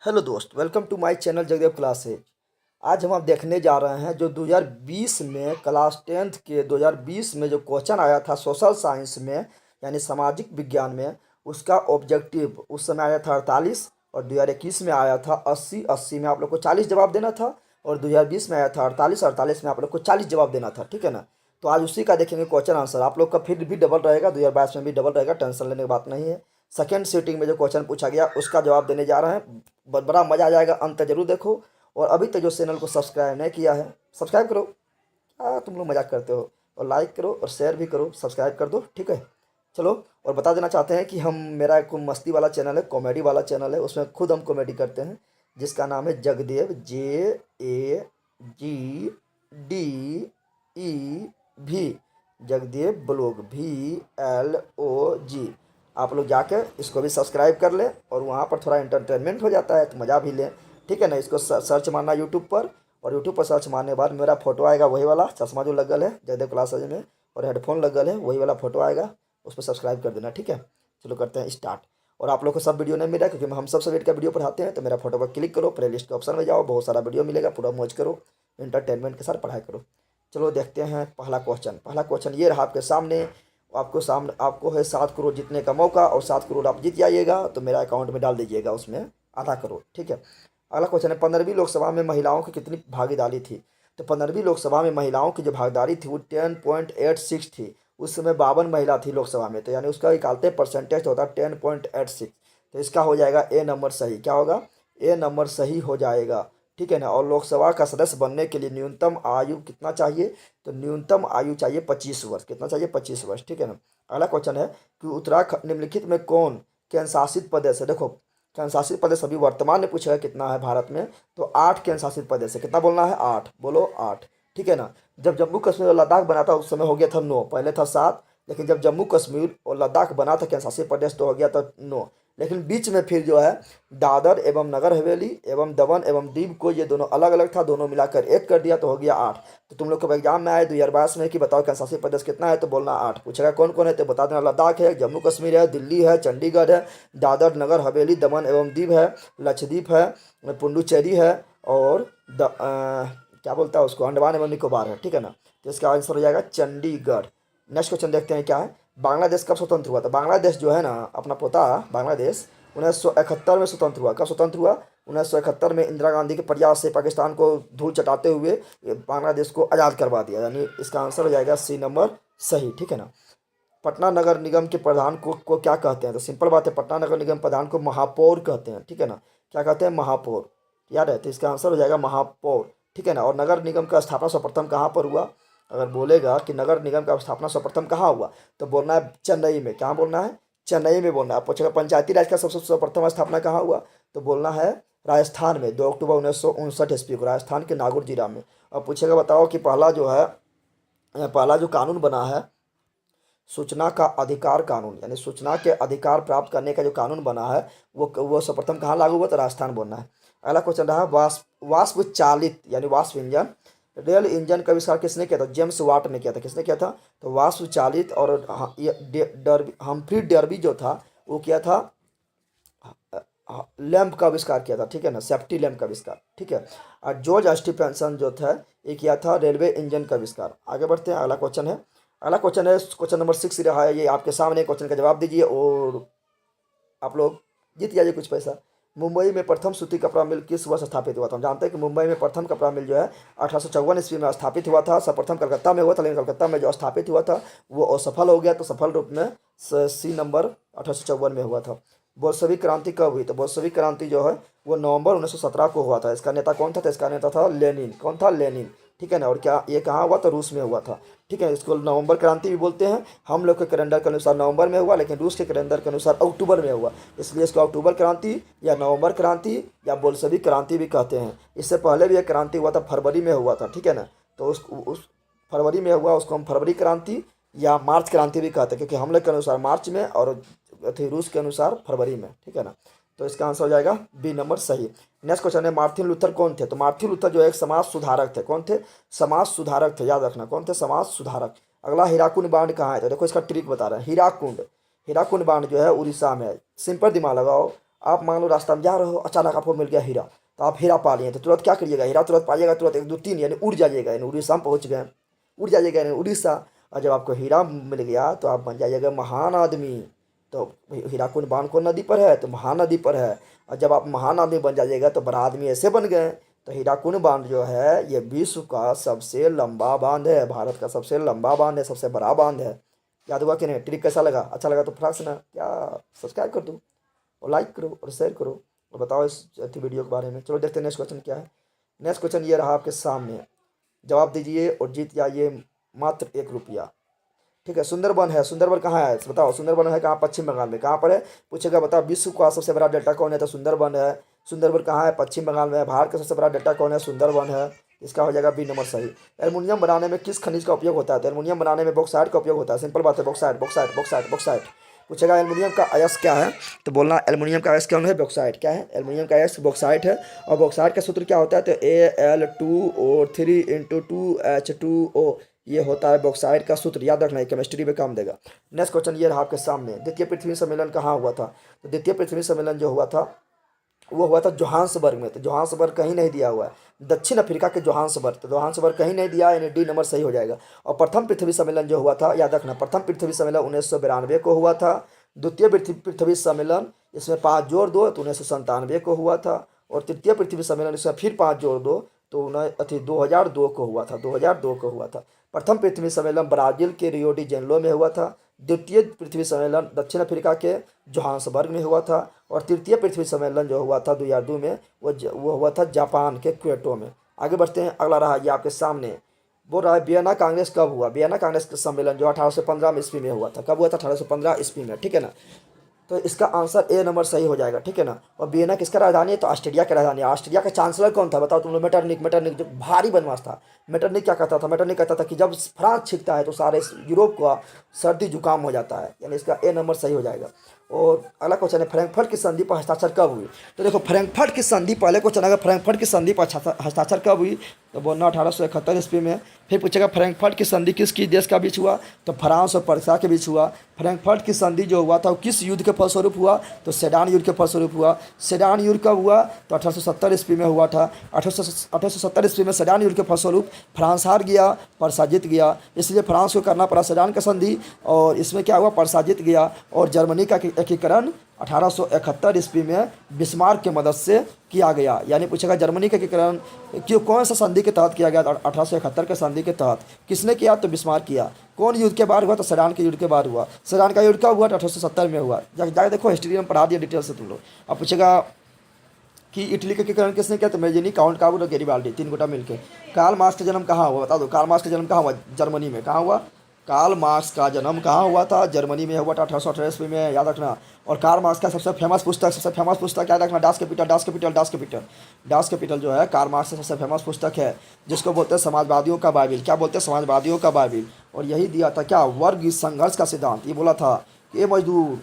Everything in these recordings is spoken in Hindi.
हेलो दोस्त, welcome to my channel Jagdev classes. आज हम देखने जा रहे हैं जो 2020 में क्लास टेंथ के 2020 में जो क्वेश्चन आया था सोशल साइंस में यानी सामाजिक विज्ञान में, उसका ऑब्जेक्टिव उस समय आया था 48 और 2021 में आया था 80। 80 में आप लोग को 40 जवाब देना था और 2020 में आया था 48। 48 में आप लोग को 40 जवाब देना था, ठीक है ना। तो आज उसी का देखेंगे क्वेश्चन आंसर। आप लोग का फिर भी डबल रहेगा, 2022 में भी डबल रहेगा, टेंशन लेने की बात नहीं है। सेकेंड सीटिंग में जो क्वेश्चन पूछा गया उसका जवाब देने जा रहे हैं। बड़ा मज़ा आ जाएगा, अंत तक जरूर देखो। और अभी तक जो चैनल को सब्सक्राइब नहीं किया है, सब्सक्राइब करो। तुम लोग मजाक करते हो। और लाइक करो और शेयर भी करो, सब्सक्राइब कर दो, ठीक है। चलो, और बता देना चाहते हैं कि हम मेरा एक मस्ती वाला चैनल है, कॉमेडी वाला चैनल है, उसमें खुद हम कॉमेडी करते हैं, जिसका नाम है Jagdev, JAGDEV, Jagdev blog, VLOG। आप लोग जाके इसको भी सब्सक्राइब कर लें और वहाँ पर थोड़ा एंटरटेनमेंट हो जाता है तो मज़ा भी लें, ठीक है ना। इसको सर्च मारना यूट्यूब पर, और यूट्यूब पर सर्च मारने के बाद मेरा फोटो आएगा, वही वाला चश्मा जो लगल है जयदेव क्लासेज में, और हेडफोन लगल है, वही वाला फोटो आएगा, उस पर सब्सक्राइब कर देना, ठीक है। चलो करते हैं स्टार्ट। और आप लोग को सब वीडियो नहीं मिला क्योंकि हम सब सब्जेक्ट का वीडियो पढ़ाते हैं, तो मेरा फोटो पर क्लिक करो, प्ले लिस्ट के ऑप्शन में जाओ, बहुत सारा वीडियो मिलेगा, पूरा मौज करो, इंटरटेनमेंट के साथ पढ़ाई करो। चलो देखते हैं पहला क्वेश्चन। पहला क्वेश्चन ये रहा आपके सामने। आपको है 7 करोड़ जीतने का मौका, और 7 करोड़ आप जीत जाइएगा तो मेरा अकाउंट में डाल दीजिएगा उसमें आधा करोड़, ठीक है। अगला क्वेश्चन है, 15वीं लोकसभा में महिलाओं की कितनी भागीदारी थी। तो 15वीं लोकसभा में महिलाओं की जो भागीदारी थी वो 10.86 थी। उस समय 52 महिला थी लोकसभा में, तो यानी उसका निकालते परसेंटेज होता है 10.86। तो इसका हो जाएगा ए नंबर सही। क्या होगा? ए नंबर सही हो जाएगा, ठीक है ना। और लोकसभा का सदस्य बनने के लिए न्यूनतम आयु कितना चाहिए? तो न्यूनतम आयु चाहिए 25 वर्ष। कितना चाहिए? 25 वर्ष, ठीक है ना। अगला क्वेश्चन है कि उत्तराखंड निम्नलिखित में कौन केंद्र शासित प्रदेश है। देखो, केंद्र शासित प्रदेश अभी वर्तमान में पूछेगा कितना है भारत में, तो 8 केंद्र शासित प्रदेश है। कितना बोलना है? 8 बोलो, 8, ठीक है ना। जब जम्मू कश्मीर और लद्दाख बना था उस समय हो गया था 9, पहले था 7, लेकिन जब जम्मू कश्मीर और लद्दाख बना था केंद्र शासित प्रदेश तो हो गया था 9। लेकिन बीच में फिर जो है दादर एवं नगर हवेली एवं दमन एवं दीव को, ये दोनों अलग अलग था, दोनों मिलाकर एक कर दिया तो हो गया 8। तो तुम लोग को एग्जाम में आए 2022 में कि बताओ केंद्र शासित प्रदेश कितना है, तो बोलना 8। पूछेगा कौन कौन है तो बता देना, लद्दाख है, जम्मू कश्मीर है, दिल्ली है, चंडीगढ़ है, दादर नगर हवेली दमन एवं दीव है, लक्षद्वीप है, पुडुचेरी है, और क्या बोलता है उसको, अंडमान एवं निकोबार है, ठीक है ना। तो इसका आंसर हो जाएगा चंडीगढ़। नेक्स्ट क्वेश्चन देखते हैं क्या है। बांग्लादेश कब स्वतंत्र हुआ? तो बांग्लादेश जो है ना, अपना पोता बांग्लादेश 1971 में स्वतंत्र हुआ। कब स्वतंत्र हुआ? 1971 में इंदिरा गांधी के प्रयास से पाकिस्तान को धूल चटाते हुए ये बांग्लादेश को आज़ाद करवा दिया, यानी इसका आंसर हो जाएगा सी नंबर सही, ठीक है ना। पटना नगर निगम के प्रधान को क्या कहते हैं? तो सिंपल बात है, पटना नगर निगम प्रधान को महापौर कहते हैं, ठीक है ना। क्या कहते हैं? महापौर, याद है, तो इसका आंसर हो जाएगा महापौर, ठीक है ना। और नगर निगम का स्थापना सर्वप्रथम कहाँ पर हुआ? अगर बोलेगा कि नगर निगम का स्थापना सर्वप्रथम कहाँ हुआ, तो बोलना है चेन्नई में। क्या बोलना है? चेन्नई में बोलना है। पूछेगा पंचायती राज का सबसे सर्वप्रथम स्थापना कहाँ हुआ, तो बोलना है राजस्थान में, 2 अक्टूबर 1959 ईस्वी को, राजस्थान के नागौर जिला में। और पूछेगा बताओ कि पहला जो कानून बना है सूचना का अधिकार कानून, यानी सूचना के अधिकार प्राप्त करने का जो कानून बना है वो सर्वप्रथम कहाँ लागू हुआ? तो राजस्थान बोलना है। अगला क्वेश्चन रहा वाष्प चालित यानी वाष्प इंजन, रेल इंजन का आविष्कार किसने किया था? जेम्स वाट ने किया था। किसने किया था? तो वाष्प चालित, और हम्फ्री डर्बी जो था वो किया था, लैंप का आविष्कार किया था, ठीक है ना, सेफ्टी लैंप का आविष्कार, ठीक है। और जॉर्ज स्टीफेंसन जो था ये किया था रेलवे इंजन का आविष्कार। आगे बढ़ते हैं, अगला क्वेश्चन है। अगला क्वेश्चन है क्वेश्चन नंबर 6 रहा है, ये आपके सामने क्वेश्चन का जवाब दीजिए और आप लोग जीत जाइए कुछ पैसा। मुंबई में प्रथम सूती कपड़ा मिल किस वर्ष स्थापित हुआ था? हम जानते हैं कि मुंबई में प्रथम कपड़ा मिल जो है 1854 ईस्वी में स्थापित हुआ था। सर्वप्रथम कलकत्ता में हुआ था, लेकिन कलकत्ता में जो स्थापित हुआ था वो असफल हो गया, तो सफल रूप में सी नंबर 1854 में हुआ था। बोल्शेविक क्रांति कब हुई? तो बोल्शेविक क्रांति जो है वो नवंबर 1917 को हुआ था। इसका नेता कौन था? तो इसका नेता था लेनिन। कौन था? लेनिन, ठीक है ना। और क्या ये कहाँ हुआ? तो रूस में हुआ था, ठीक है। इसको नवंबर क्रांति भी बोलते हैं। हम लोग के कैलेंडर के अनुसार नवंबर में हुआ, लेकिन रूस के कैलेंडर के अनुसार अक्टूबर में हुआ, इसलिए इसको अक्टूबर क्रांति या नवंबर क्रांति या बोल्शेविक क्रांति भी कहते हैं। इससे पहले भी एक क्रांति हुआ था, फरवरी में हुआ था, ठीक है ना। तो उस फरवरी में हुआ उसको हम फरवरी क्रांति या मार्च क्रांति भी कहते हैं, क्योंकि हम लोग के अनुसार मार्च में और रूस के अनुसार फरवरी में, ठीक है ना। तो इसका आंसर हो जाएगा बी नंबर सही। नेक्स्ट क्वेश्चन है, मार्टिन लूथर कौन थे? तो मार्टिन लूथर जो एक समाज सुधारक थे। कौन थे? समाज सुधारक थे, याद रखना कौन थे? समाज सुधारक। अगला, हीराकुंड बांध कहाँ है? तो देखो इसका ट्रिक बता रहे हैं। हीराकुंड बांध जो है उड़ीसा में है। सिंपल दिमाग लगाओ, आप मान लो रास्ता में जा रहे हो, अचानक आपको मिल गया हीरा, तो आप हीरा पा लिए, तो तुरंत क्या करिएगा, हीरा तुरंत पाइएगा, तुरंत 1 2 3 यानी उड़ जाइएगा, यानी उड़ीसा में पहुँच गए, उड़ जाइएगा यानी उड़ीसा। और जब आपको हीरा मिल गया तो आप बन जाइएगा महान आदमी। तो हीराकुंड बांध कौन नदी पर है, तो महानदी पर है। और जब आप महान आदमी बन जाइएगा तो बड़ा आदमी ऐसे बन गए। तो हीराकुंड बांध जो है ये विश्व का सबसे लंबा बांध है, भारत का सबसे लंबा बांध है, सबसे बड़ा बांध है। याद हुआ कि नहीं? ट्रिक कैसा लगा? अच्छा लगा तो फटाक से ना क्या सब्सक्राइब कर दो और लाइक करो और शेयर करो और बताओ इस वीडियो के बारे में। चलो देखते हैं नेक्स्ट क्वेश्चन क्या है। नेक्स्ट क्वेश्चन ये रहा आपके सामने, जवाब दीजिए और जीत जाइए मात्र 1 रुपया। ठीक है, सुंदरबन है। सुंदरबन कहाँ है बताओ? सुंदरबन है कहाँ? पश्चिम बंगाल में। कहाँ पर है पूछेगा, बताओ विश्व का सबसे बड़ा डेल्टा कौन है? तो सुंदरबन है। सुंदरबन कहाँ है? पश्चिम बंगाल में है। भारत का सबसे बड़ा डेल्टा कौन है? सुंदरबन है। इसका हो जाएगा बी नंबर सही। एल्युमिनियम बनाने में किस खनिज का उपयोग होता है? तो एल्युमिनियम बनाने में बॉक्साइट का उपयोग होता है। सिंपल बात है, बॉक्साइट बॉक्साइट बॉक्साइट बॉक्साइट। पूछेगा एल्युमिनियम का अयस्क क्या है, तो बोलना एल्युमिनियम का अयस्क कौन है? बॉक्साइट। क्या है? एल्युमिनियम का अयस्क बॉक्साइट है। और बॉक्साइट का सूत्र क्या होता है? तो Al2O3 × 2H2O, ये होता है बॉक्साइट का सूत्र। याद रखना है, केमिस्ट्री में काम देगा। नेक्स्ट क्वेश्चन ये रहा आपके सामने, द्वितीय पृथ्वी सम्मेलन कहाँ हुआ था? तो द्वितीय पृथ्वी सम्मेलन जो हुआ था वो हुआ था जोहान्सबर्ग में। तो जोहान्सबर्ग कहीं नहीं दिया हुआ है, दक्षिण अफ्रीका के जोहान्सबर्ग। तो जोहान्सबर्ग कहीं नहीं दिया, यानी डी नंबर सही हो जाएगा। और प्रथम पृथ्वी सम्मेलन जो हुआ था, याद रखना, प्रथम पृथ्वी सम्मेलन 1992 को हुआ था। द्वितीय पृथ्वी सम्मेलन इसमें 5 जोड़ दो तो 1997 को हुआ था। और तृतीय पृथ्वी सम्मेलन इसमें फिर 5 जोड़ दो तो 2002 को हुआ था, 2002 को हुआ था। प्रथम पृथ्वी सम्मेलन ब्राजील के रियो डी जेनेरो में हुआ था। द्वितीय पृथ्वी सम्मेलन दक्षिण अफ्रीका के जोहान्सबर्ग में हुआ था। और तृतीय पृथ्वी सम्मेलन जो हुआ था 2002 में वो हुआ था जापान के क्योटो में। आगे बढ़ते हैं, अगला रहा ये आपके सामने, बोल रहा है वियना कांग्रेस कब हुआ? वियना कांग्रेस का सम्मेलन जो 1815 ईस्वी में हुआ था। कब हुआ था? 1815 ईस्वी में। ठीक है ना, तो इसका आंसर ए नंबर सही हो जाएगा। ठीक है ना। और वियना किसका राजधानी है? तो ऑस्ट्रिया का राजधानी है। ऑस्ट्रिया का चांसलर कौन था बताओ तुम लोग? मेटरनिक। मेटरनिक जो भारी बदमाश था। मेटरनिक क्या कहता था? मेटरनिक कहता था कि जब फ्रांस छिपता है तो सारे यूरोप का सर्दी जुकाम हो जाता है, यानी इसका ए नंबर सही हो जाएगा। और अगला क्वेश्चन है, फ्रैंकफर्ट की संधि पर हस्ताक्षर कब हुई? तो देखो, फ्रैंकफर्ट की संधि, पहले क्वेश्चन अगर फ्रैंकफर्ट की संधि पर हस्ताक्षर कब हुई तो बोलना 1871 ईस्वी में। फिर पूछेगा फ्रैंकफर्ट की संधि किस देश का बीच हुआ? तो फ्रांस और पर्शिया के बीच हुआ। फ्रैंकफर्ट की संधि जो हुआ था वो किस युद्ध के फलस्वरूप हुआ? तो सेडान युद्ध के फलस्वरूप हुआ। सेडान युद्ध कब हुआ? तो 1870 ईस्वी में हुआ था। 1870 ईस्वी में सेडान युद्ध के फलस्वरूप फ्रांस हार गया, पर्शिया जीत गया, इसलिए फ्रांस को करना पड़ा सेडान का संधि। और इसमें क्या हुआ? पर्शिया जीत गया। और जर्मनी का एकीकरण 1871 ईस्वी में बिस्मार्क की मदद से किया गया। यानी पूछेगा जर्मनी का एकीकरण क्यों, कौन सा संधि के तहत किया गया? 1871 के संधि के तहत। किसने किया? तो बिस्मार्क किया। कौन युद्ध के बाद हुआ? तो सेडान के युद्ध के बाद हुआ। सेडान का युद्ध कब हुआ? तो 1870 में हुआ। जाकर देखो, हिस्ट्री में पढ़ा दिया डिटेल से तुम लोग। अब पूछेगा कि इटली का एकीकरण किसने किया? तो मेजिनी, काउंट काबूल और गैरिबाल्डी, 3 गोटा मिलकर। कार्ल मार्क्स का जन्म कहाँ हुआ? बता दो, कार्ल मार्क्स का जन्म कहाँ हुआ? जर्मनी में। कहाँ हुआ? कार्ल मार्क्स का जन्म कहाँ हुआ था? जर्मनी में हुआ था 1818 ईस्वी में, याद रखना। और कार्ल मार्क्स का सबसे फेमस पुस्तक याद रखना, dance capital. Dance capital dance capital dance capital जो है कार्ल मार्क्स का सबसे फेमस पुस्तक है, जिसको बोलते हैं समाजवादियों का बाइबिल। क्या बोलते हैं? समाजवादियों का बाइबिल। और यही दिया था क्या? वर्ग संघर्ष का सिद्धांत। ये बोला था कि ये मजदूर,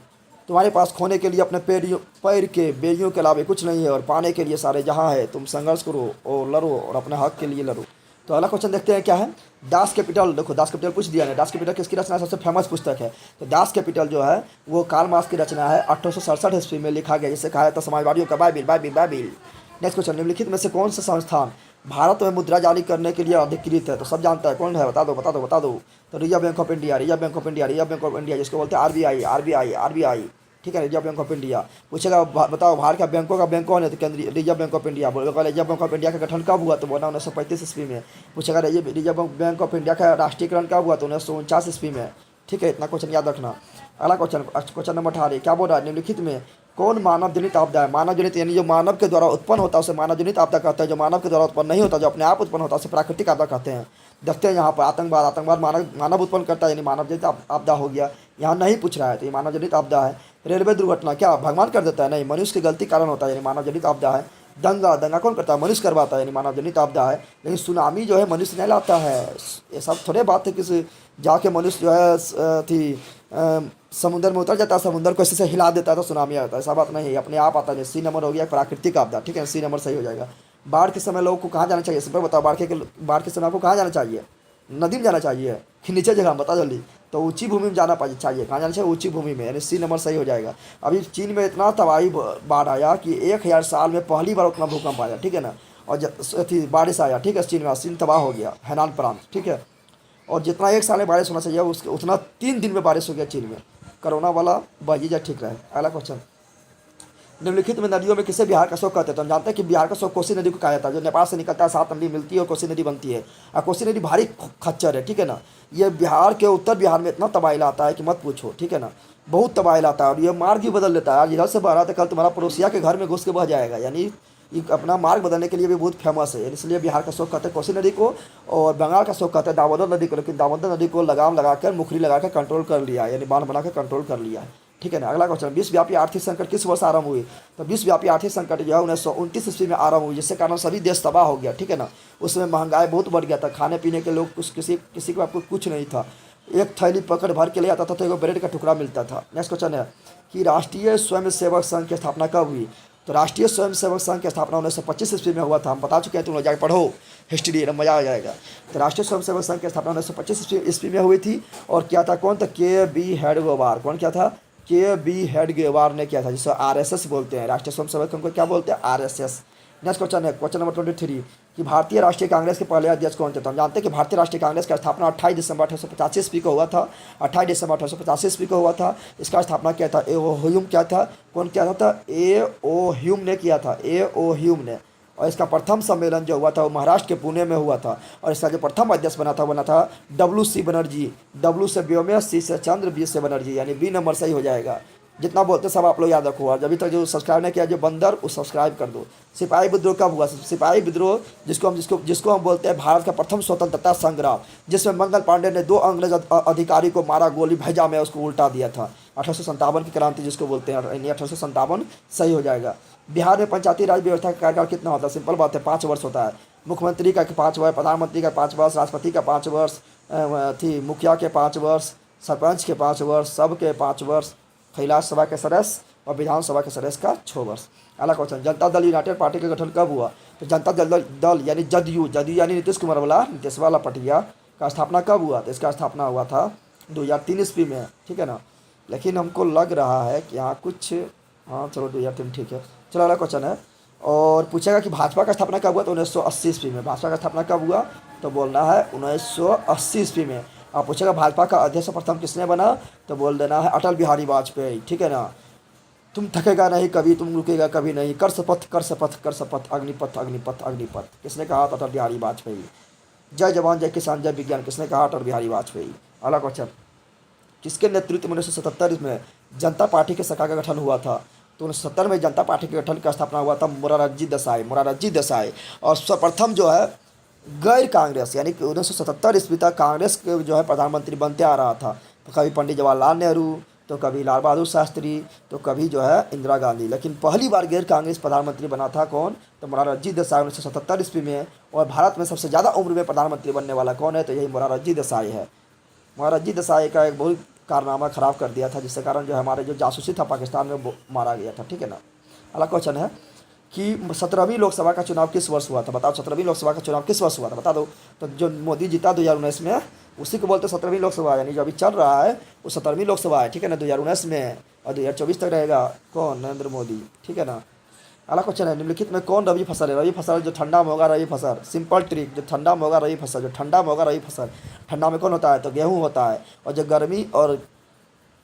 तुम्हारे पास खोने के लिए अपने पैर के बेड़ियों के अलावा कुछ नहीं है और पाने के लिए सारे जहाँ है। तुम संघर्ष करो और लड़ो और अपने हक के लिए लड़ो। तो अगला क्वेश्चन देखते हैं क्या है। दास कैपिटल, देखो दास कैपिटल पूछ दिया है। दास कैपिटल किसकी रचना सबसे फेमस पुस्तक है? तो दास कैपिटल जो है वो कार्ल मार्क्स की रचना है। 1867 ईस्वी में लिखा गया, जिसे कहा जाता है समाजवादियों का Bible. Bible Bible. Next question, निम्नलिखित में से कौन सा संस्थान भारत में मुद्रा जारी करने के लिए अधिकृत है? तो सब जानता है, कौन है? बता दो बता दो बता दो। तो reserve bank of India, reserve bank of India, reserve bank of India, जिसको बोलते हैं आरबीआई, आरबीआई, आरबीआई। ठीक है, रिजर्व बैंक ऑफ इंडिया। पूछेगा बताओ भारत का बैंकों का बैंक कौन है? तो केंद्रीय रिजर्व बैंक ऑफ इंडिया। बोलेगा रिजर्व बैंक ऑफ इंडिया का गठन कब हुआ? तो बोला 1935 ईस्वी में। पूछेगा रिजर्व बैंक ऑफ इंडिया का राष्ट्रीयकरण कब हुआ? तो 1949 ईस्वी में। ठीक है, इतना क्वेश्चन याद रखना। अगला क्वेश्चन नंबर 18, क्या बोल रहा है? निम्नलिखित में कौन मानव जनित आपदा है? मानव जनित यानी जो मानव के द्वारा उत्पन्न होता है उसे मानव जनित आपदा कहते हैं। जो मानव के द्वारा उत्पन्न नहीं होता, जो अपने आप उत्पन्न होता है, उसे प्राकृतिक आपदा कहते हैं। देखते हैं यहाँ पर आतंकवाद। आतंकवाद मानव उत्पन्न करता है, यानी मानव जनित आपदा हो गया। यहाँ नहीं पूछ रहा है, तो ये मानव जनित आपदा है। रेलवे दुर्घटना, क्या भगवान कर देता है? नहीं, मनुष्य की गलती कारण होता है, यानी मानव जनित आपदा है। दंगा कौन करता है? मनुष्य करवाता है, यानी मानव जनित आपदा है। लेकिन सुनामी जो है मनुष्य नहीं लाता है। ये सब थोड़े बात है किसी जाके मनुष्य जो है समुद्र में उतर जाता है, समुद्र को ऐसे से हिला देता है तो सुनामी आता है। ऐसा बात नहीं है, अपने आप आता है। सी नंबर हो गया प्राकृतिक आपदा। ठीक है, सी नंबर सही हो जाएगा। बाढ़ के समय लोगों को कहाँ जाना चाहिए? सिंपल बताओ, बाढ़ के समय आपको कहाँ जाना चाहिए? नदी में जाना चाहिए कि नीचे जगह? बता जल्दी। तो ऊंची भूमि में जाना चाहिए। कहाँ जाना चाहिए? ऊंची भूमि में, यानी सी नंबर सही हो जाएगा। अभी चीन में इतना तबाही बाढ़ आया कि 1000 साल में पहली बार उतना भूकंप आया, ठीक है ना। और अथी बारिश आया, ठीक है, चीन में, चीन तबाह हो गया, हैनान प्रांत, ठीक है। और जितना 1 साल में बारिश होना चाहिए उसके उतना 3 दिन में बारिश हो गया चीन में। कोरोना वाला बाजीजा ठीक रहे। अगला क्वेश्चन, निम्नलिखित में नदियों में किसे बिहार का शोक कहते हैं? तो हम जानते हैं कि बिहार का शोक कोसी नदी को कहा जाता है, जो नेपाल से निकलता है, 7 नदी मिलती है और कोसी नदी बनती है। और कोसी नदी भारी खच्चर है, ठीक है ना। ये बिहार के उत्तर बिहार में इतना तबाही लाता है कि मत पूछो, ठीक है ना। बहुत तबाही लाता है और ये मार्ग भी बदल लेता है। आज इधर से बह रहा था, कल तुम्हारा पड़ोसिया के घर में घुस के बह जाएगा, यानी ये अपना मार्ग बदलने के लिए भी बहुत फेमस है। इसलिए बिहार का शोक कहते हैं कोसी नदी को, और बंगाल का शोक कहते हैं दामोदर नदी को। लेकिन दामोदर नदी को लगाम लगाकर, मुखरी लगाकर कंट्रोल कर लिया, यानी बांध बनाकर कंट्रोल कर लिया है, ठीक है ना। अगला क्वेश्चन, विश्वव्यापी आर्थिक संकट किस वर्ष आरंभ हुई? तो विश्वव्यापी आर्थिक संकट जो है 1929 ईस्वी में आरंभ हुई, जिसके कारण सभी देश तबाह हो गया, ठीक है ना। उसमें महंगाई बहुत बढ़ गया था, खाने पीने के लोग किसी को आपको कुछ नहीं था। एक थैली पकड़ भर के ले आता था तो एक ब्रेड का टुकड़ा मिलता था। नेक्स्ट क्वेश्चन है कि राष्ट्रीय स्वयंसेवक संघ की स्थापना कब हुई? तो राष्ट्रीय स्वयंसेवक संघ की स्थापना 1925 ईस्वी में हुआ था। हम बता चुके हैं, तुम लोग जाकर पढ़ो हिस्ट्री, मजा आ जाएगा। तो राष्ट्रीय स्वयंसेवक संघ की स्थापना 1925 ईस्वी में हुई थी। और क्या था? कौन था? के.बी. हेडगेवार। कौन क्या था? के.बी. हेडगेवार ने किया था, जिसे आरएसएस बोलते हैं। राष्ट्रीय स्वयंसेवक संघ को क्या बोलते हैं? आरएसएस। नेक्स्ट क्वेश्चन है, क्वेश्चन नंबर 23 कि भारतीय राष्ट्रीय कांग्रेस के पहले अध्यक्ष कौन थे? तो हम जानते हैं कि भारतीय राष्ट्रीय कांग्रेस का स्थापना 28 दिसंबर 1885 ईस्वी को हुआ था। 28 दिसंबर 1885 ईस्वी को हुआ था। इसका स्थापना क्या था? ए ओ ह्यूम क्या था? कौन क्या था? ए ओ ह्यूम ने किया था, ए ओ ह्यूम ने। और इसका प्रथम सम्मेलन जो हुआ था वो महाराष्ट्र के पुणे में हुआ था। और इसका जो प्रथम अध्यक्ष बना था डब्ल्यू.सी. बनर्जी। डब्ल्यू से व्योमेश, सी से चंद्र, बी से बनर्जी, यानी बी नंबर सही हो जाएगा। जितना बोलते सब आप लोग याद रखो। और अभी तक जो सब्सक्राइब नहीं किया, जो बंदर, वो सब्सक्राइब कर दो। सिपाही विद्रोह कब हुआ? सिपाही विद्रोह जिसको हम बोलते हैं भारत का प्रथम स्वतंत्रता संग्राम, जिसमें मंगल पांडे ने 2 अंग्रेज अधिकारी को मारा, गोली भेजा में उसको उल्टा दिया था। 1857 की क्रांति जिसको बोलते हैं, 1857 सही हो जाएगा। बिहार में पंचायती राज व्यवस्था का कार्यकाल कितना होता है? सिंपल बात है, 5 वर्ष होता है। मुख्यमंत्री का 5 वर्ष, प्रधानमंत्री का 5 वर्ष, राष्ट्रपति का 5 वर्ष, मुखिया के 5 वर्ष, सरपंच के 5 वर्ष, सबके 5 वर्ष, कैलाश सभा के सदस्य और विधानसभा के सदस्य का 6 वर्ष। अगला question, Janata Dal United party का गठन कब हुआ? तो जनता दल यानी जदयू यानी नीतीश कुमार वाला, नीतीश वाला पटिया का स्थापना कब हुआ? तो इसका स्थापना हुआ था 2003 ईस्वी में, ठीक है ना। लेकिन हमको लग रहा है कि यहाँ कुछ, हाँ चलो 2003 ठीक है। चलो अगला क्वेश्चन है, और पूछेगा कि भाजपा का स्थापना कब हुआ? तो 1980 ईस्वी में। भाजपा का स्थापना कब हुआ? तो बोलना है 1980 ईस्वी में। आप पूछेगा भाजपा का अध्यक्ष प्रथम किसने बना? तो बोल देना है अटल बिहारी वाजपेयी, ठीक है ना। तुम थकेगा नहीं कभी, तुम रुकेगा कभी नहीं, कर शपथ कर शपथ कर शपथ, अग्निपथ अग्निपथ अग्निपथ, किसने कहा? तो अटल बिहारी वाजपेयी। जय जवान जय किसान जय विज्ञान, किसने कहा? अटल बिहारी वाजपेयी। अगला क्वेश्चन, किसके नेतृत्व में 1977 में जनता पार्टी के शाखा का गठन हुआ था? तो 1970 में जनता पार्टी के गठन का स्थापना हुआ था मोरारजी देसाई। और सर्वप्रथम जो है गैर कांग्रेस, यानी कि 1977 ईस्वी तक कांग्रेस के जो है प्रधानमंत्री बनते आ रहा था। तो कभी पंडित जवाहरलाल नेहरू, तो कभी लाल बहादुर शास्त्री, तो कभी जो है इंदिरा गांधी। लेकिन पहली बार गैर कांग्रेस प्रधानमंत्री बना था कौन? तो मोरारजी देसाई 1977 ईस्वी में। और भारत में सबसे ज़्यादा उम्र में प्रधानमंत्री बनने वाला कौन है? तो यही मोरारजी देसाई है। मोरारजी देसाई का एक बहुत कारनामा खराब कर दिया था, जिसके कारण जो हमारे जो जासूसी था पाकिस्तान में मारा गया था, ठीक है ना। अगला क्वेश्चन है कि 17वीं लोकसभा का चुनाव किस वर्ष हुआ था? बताओ 17वीं लोकसभा का चुनाव किस वर्ष हुआ था? बता दो। तो जो मोदी जीता 2019 में, उसी को बोलते 17वीं लोकसभा, यानी जो अभी चल रहा है वो 17वीं लोकसभा है, ठीक है ना। 2019 में और 2024 तक रहेगा कौन? नरेंद्र मोदी, ठीक है ना। अगला क्वेश्चन है, निम्नलिखित में कौन रबी फसल है? रबी फसल जो ठंडा में होगा रबी फसल। सिंपल ट्रिक, जो ठंडा में होगा रबी फसल, जो ठंडा में होगा रबी फसल। ठंडा में कौन होता है? तो गेहूँ होता है। और जो गर्मी और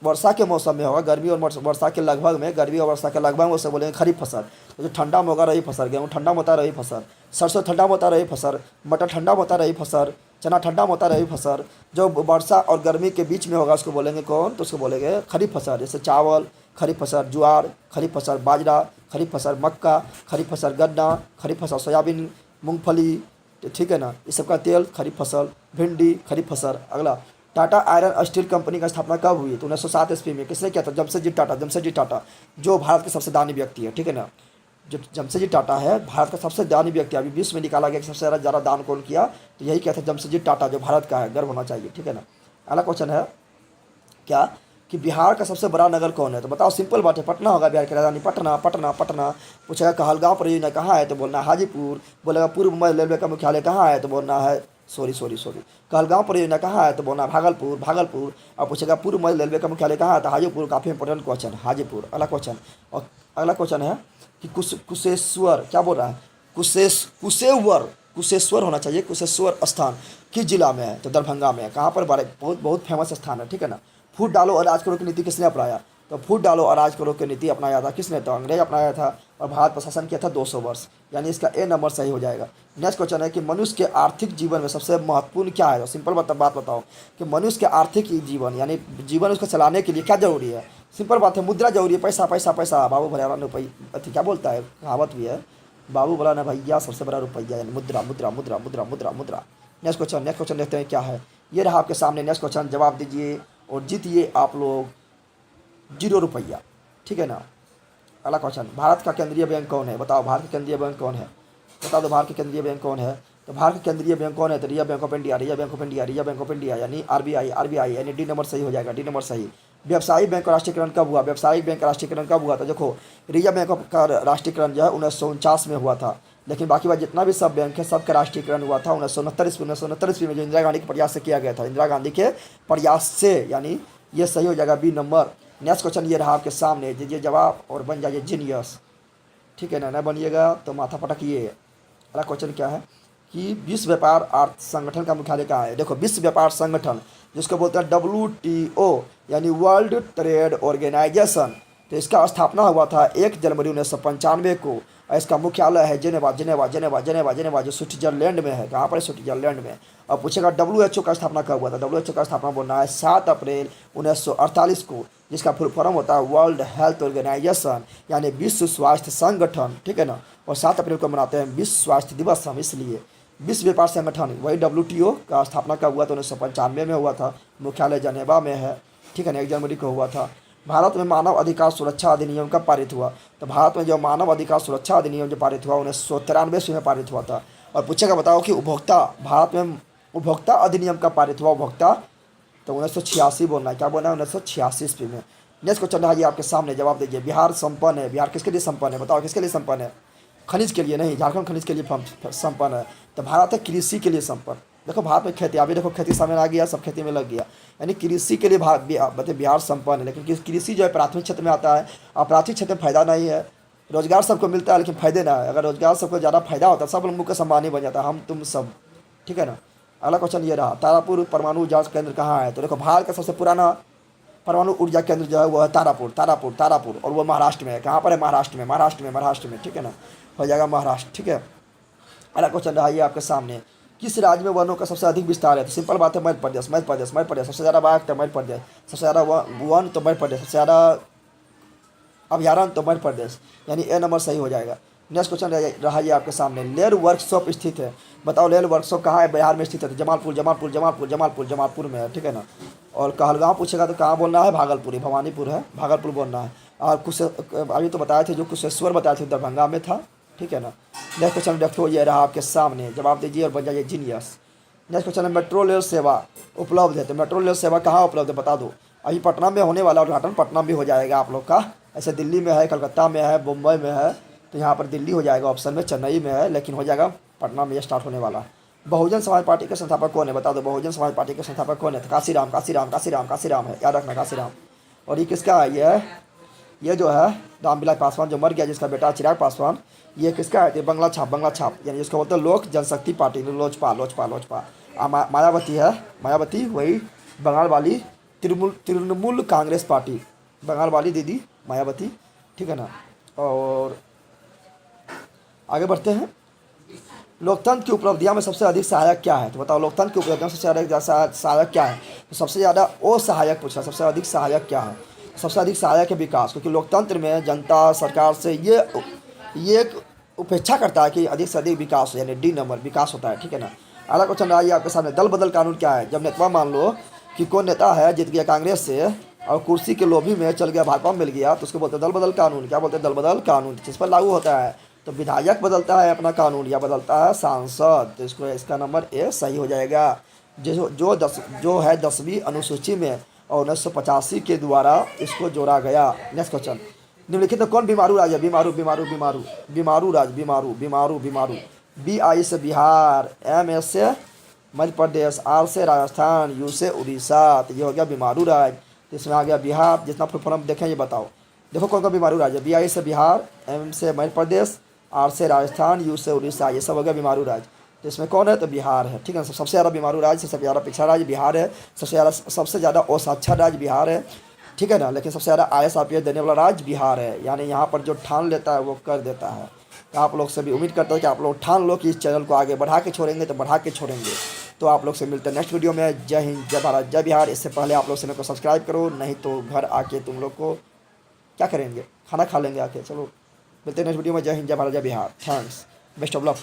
वर्षा के मौसम में होगा, गर्मी और वर्षा के लगभग में, गर्मी और वर्षा के लगभग में, उसे बोलेंगे खरीफ फसल। तो जो ठंडा में होगा रबी फसल, गेहूँ ठंडा में होता है रबी फसल, सरसों ठंडा में होता है रबी फसल, मटर ठंडा में होता है रबी फसल, चना ठंडा में होता है रबी फसल। जो वर्षा और गर्मी के बीच में होगा उसको बोलेंगे कौन? तो उसको बोलेंगे खरीफ फसल। जैसे चावल खरीफ फसल, ज्वार खरीफ फसल, बाजरा खरीफ फसल, मक्का खरीफ फसल, गन्ना खरीफ फसल, सोयाबीन, मूंगफली, ठीक है ना, इस सब का तेल खरीफ फसल, भिंडी खरीफ फसल। अगला, टाटा आयरन स्टील कंपनी का स्थापना कब हुई? तो 1907 ईस्वी में। किसने किया था? जमशेदजी टाटा, जो भारत के सबसे दानी व्यक्ति है, ठीक है ना। जो जमशेदजी टाटा है भारत का सबसे दानी व्यक्ति। अभी विश्व में निकाला गया कि सबसे ज़्यादा दान कौन किया? तो यही किया था जमशेदजी टाटा, जो भारत का है, गर्व होना चाहिए, ठीक है ना। अगला क्वेश्चन है क्या कि बिहार का सबसे बड़ा नगर कौन है? तो बताओ, सिंपल बात है, पटना होगा बिहार की राजधानी। पटना। पूछेगा कहलगांव परियोजना कहाँ है? तो बोलना है हाजीपुर। बोलेगा पूर्व मध्य रेलवे का मुख्यालय कहाँ है? तो बोलना है सॉरी कहलगांव परियोजना कहाँ है? तो बोलना भागलपुर भागलपुर। और पूछेगा पूर्व मध्य रेलवे का मुख्यालय कहाँ है? तो हाजीपुर। काफ़ी इंपॉर्टेंट क्वेश्चन, हाजीपुर। अगला क्वेश्चन, और अगला क्वेश्चन है कि कुशेश्वर, क्या बोल रहा है? कुशेश्वर होना चाहिए। कुशेश्वर स्थान किस जिला में है? तो दरभंगा में है। कहाँ पर? बड़े बहुत बहुत फेमस स्थान है, ठीक है ना। फूट डालो और राज करो की नीति किसने अपनाया? तो फूट डालो और राज करो की नीति अपनाया था किसने? तो अंग्रेज अपनाया था। और भारत पर शासन किया था 200 वर्ष, यानी इसका ए नंबर सही हो जाएगा। नेक्स्ट क्वेश्चन है कि मनुष्य के आर्थिक जीवन में सबसे महत्वपूर्ण क्या है? तो सिंपल बात बताओ कि मनुष्य के आर्थिक जीवन, यानी जीवन उसको चलाने के लिए क्या जरूरी है? सिंपल बात है, मुद्रा जरूरी है। पैसा पैसा पैसा। बाबू भैया रुपये, क्या बोलता है, कहावत भी है, बाबू बोला ना भैया सबसे बड़ा रुपया, यानी मुद्रा मुद्रा मुद्रा मुद्रा मुद्रा मुद्रा। नेक्स्ट क्वेश्चन देखते हैं क्या है। ये रहा आपके सामने नेक्स्ट क्वेश्चन, जवाब दीजिए और जीतिए आप लोग 0 रुपया, ठीक है ना। अगला क्वेश्चन, भारत का केंद्रीय बैंक कौन है? बताओ भारत का केंद्रीय बैंक कौन है? बता दो भारत का केंद्रीय बैंक कौन है? तो भारत का केंद्रीय बैंक कौन है? तो reserve bank of India, reserve bank of India, reserve bank of India, यानी आरबीआई, यानी डी नंबर सही हो जाएगा, डी नंबर सही। व्यवसायिक बैंक का राष्ट्रीयकरण कब हुआ? व्यवसायिक बैंक का राष्ट्रीयकरण कब हुआ? तो देखो रिजर्व बैंक का राष्ट्रीयकरण जो है 1949 में हुआ था, लेकिन बाकी बात जितना भी सब बैंक है सबका राष्ट्रीयकरण हुआ था 1969 ईस्वी में, जो इंदिरा गांधी के प्रयास से किया गया था, इंदिरा गांधी के प्रयास से, यानी ये सही हो जाएगा, बी नंबर। नेक्स्ट क्वेश्चन ये रहा आपके सामने, दीजिए जवाब और बन जाइए जीनियस, ठीक है ना। नहीं बनिएगा तो माथा पटकिए। अगला क्वेश्चन क्या है कि विश्व व्यापार अर्थ संगठन का मुख्यालय कहाँ है? देखो विश्व व्यापार संगठन जिसको बोलते हैं WTO, यानी वर्ल्ड ट्रेड ऑर्गेनाइजेशन, तो इसका स्थापना हुआ था 1 जनवरी 1995 को। और इसका मुख्यालय है Geneva Geneva Geneva Geneva Geneva, जो स्विट्जरलैंड में है। कहाँ पर? स्विट्जरलैंड में। और पूछेगा WHO का स्थापना कब हुआ था? WHO का स्थापना बोलना है 7 अप्रैल 1948 को, जिसका फुल फॉर्म होता है वर्ल्ड हेल्थ ऑर्गेनाइजेशन, यानी विश्व स्वास्थ्य संगठन, ठीक है ना। और 7 अप्रैल को मनाते हैं विश्व स्वास्थ्य दिवस हम, इसलिए विश्व व्यापार संगठन वही WTO का स्थापना कब हुआ? तो 1995 में हुआ था, मुख्यालय जनेवा में है, ठीक है ना। 1 जनवरी को हुआ था। भारत में मानव अधिकार सुरक्षा अधिनियम कब पारित हुआ? तो भारत में जो मानव अधिकार सुरक्षा अधिनियम जो पारित हुआ 1993 में पारित हुआ था। और पूछेगा बताओ कि उपभोक्ता, भारत में उपभोक्ता अधिनियम कब पारित हुआ? उपभोक्ता, तो 1986 बोलना है, क्या बोलना है? 1986 ईस्वी में। नेक्स्ट क्वेश्चन है ये आपके सामने, जवाब दीजिए। बिहार संपन्न है, बिहार किसके लिए संपन्न है? बताओ किसके लिए संपन्न है? खनिज के लिए नहीं, झारखंड खनिज के लिए संपन्न है। तो भारत है कृषि के लिए संपन्न। देखो भारत में खेती, अभी देखो खेती समय आ गया, सब खेती में लग गया, यानी कृषि के लिए बिहार संपन्न है। लेकिन कृषि जो है प्राथमिक क्षेत्र में आता है, और प्राथमिक क्षेत्र में फायदा नहीं है। रोजगार सबको मिलता है लेकिन फायदे ना है। अगर रोजगार सबको ज़्यादा फायदा होता है सब लोग मुख्य संभानी बन जाता है, हम तुम सब, ठीक है ना। अगला क्वेश्चन ये रहा, तारापुर परमाणु जांच केंद्र कहाँ है? तो देखो भारत का सबसे पुराना परमाणु ऊर्जा केंद्र जो है वो है तारापुर, और वो महाराष्ट्र में है। कहाँ पर है? महाराष्ट्र में, ठीक है ना, हो जाएगा महाराष्ट्र, ठीक है। अगला क्वेश्चन रहा ये आपके सामने, किस राज्य में वनों का सबसे अधिक विस्तार है? तो सिंपल बात है मध्य प्रदेश, सबसे ज़्यादा बाघ तो मध्य प्रदेश, सबसे ज़्यादा वन तो मध्य प्रदेश, सबसे ज़्यादा अभ्यारण्य तो मध्य प्रदेश, यानी ए नंबर सही हो जाएगा। नेक्स्ट क्वेश्चन रहा ये आपके सामने, लेर वर्कशॉप स्थित है। बताओ लेर वर्कशॉप कहाँ है? बिहार में स्थित है। तो जमालपुर में है, ठीक है ना। और कहलगांव पूछेगा तो कहाँ बोलना है? भागलपुर, भवानीपुर है, भागलपुर बोलना है। और अभी तो बताए थे, जो कुशेश्वर बताए थे दरभंगा में था, ठीक है ना। नेक्स्ट क्वेश्चन देखो ये रहा आपके सामने, जवाब दीजिए और बन जाइए जीनियस। नेक्स्ट क्वेश्चन है, मेट्रो रेल सेवा उपलब्ध है। तो मेट्रो रेल सेवा कहाँ उपलब्ध है? बता दो। अभी पटना में होने वाला उद्घाटन पटना में हो जाएगा आप लोग का। ऐसे दिल्ली में है, कलकत्ता में है, मुंबई में है, तो यहाँ पर दिल्ली हो जाएगा ऑप्शन में, चेन्नई में है, लेकिन हो जाएगा पटना में, ये स्टार्ट होने वाला है। बहुजन समाज पार्टी के संस्थापक कौन है? बता दो बहुजन समाज पार्टी के संस्थापक कौन है? तो काशीराम है, याद रखना काशीराम। और ये किसका है? ये जो है रामविलास पासवान जो मर गया, जिसका बेटा चिराग पासवान, ये किसका है? बंगला छाप, यानी जिसको बोलते हैं लोक जनशक्ति पार्टी, लोजपा। मायावती है, मायावती वही बंगाल वाली तृणमूल कांग्रेस पार्टी, बंगाल वाली दीदी मायावती, ठीक है ना। और आगे बढ़ते हैं, लोकतंत्र की उपलब्धियां में सबसे अधिक सहायक क्या है? तो बताओ लोकतंत्र की उपलब्धियों में सबसे अधिक सहायक क्या है? तो सबसे ज़्यादा सहायक पूछा, सबसे अधिक सहायक क्या है? सबसे अधिक सहायक है विकास, क्योंकि लोकतंत्र में जनता सरकार से ये एक उपेक्षा करता है कि अधिक से अधिक विकास हो, यानी डी नंबर विकास होता है, ठीक है ना। अगला क्वेश्चन आइए आपके सामने, दल बदल कानून क्या है? जब नेता, मान लो कि कोई नेता है जीत गया कांग्रेस से और कुर्सी के लोभी में चल गया भाजपा में मिल गया, तो उसको बोलते हैं दल बदल कानून। क्या बोलते हैं? दल बदल कानून। किस पर लागू होता है? तो विधायक बदलता है अपना कानून या बदलता है सांसद। तो इसका नंबर ए सही हो जाएगा। जो है 10वीं अनुसूची में और 1985 के द्वारा इसको जोड़ा गया। नेक्स्ट क्वेश्चन, निम्नलिखित कौन बीमारू राज्य? बीमारू राज, बीमारू। BI से बिहार, MA से मध्य प्रदेश, आर से राजस्थान, यू से उड़ीसा, तो ये हो गया बीमारू राज्य। तो इसमें आ गया बिहार। जितना फुल फॉर्म देखें ये बताओ। देखो कौन कौन बीमारू राज्य है। बी आई से बिहार, एम से मध्य प्रदेश, आर से राजस्थान, यू से उड़ीसा, ये सब हो गया बीमारू राज्य। तो इसमें कौन है, तो बिहार है। ठीक है, सबसे ज़्यादा बीमारू राज्य, सबसे ज़्यादा पिछड़ा राज्य बिहार है। सबसे ज़्यादा असाक्षर राज्य बिहार है। ठीक है ना, लेकिन सबसे ज़्यादा IAS IPS देने वाला राज्य बिहार है। यानी यहाँ पर जो ठान लेता है वो कर देता है। तो आप लोग से भी उम्मीद करता हूँ कि आप लोग ठान लो कि इस चैनल को आगे बढ़ा के छोड़ेंगे तो बढ़ा के छोड़ेंगे। तो आप लोग से मिलते हैं नेक्स्ट वीडियो में। जय हिंद, जय भारत, जय बिहार। इससे पहले आप लोग चैनल को सब्सक्राइब करो, नहीं तो घर आके तुम लोग को क्या करेंगे, खाना खा लेंगे आके। चलो मिलते हैं नेक्स्ट वीडियो में। जय हिंद, जय भारत, जय Bihar. Thanks, best of luck.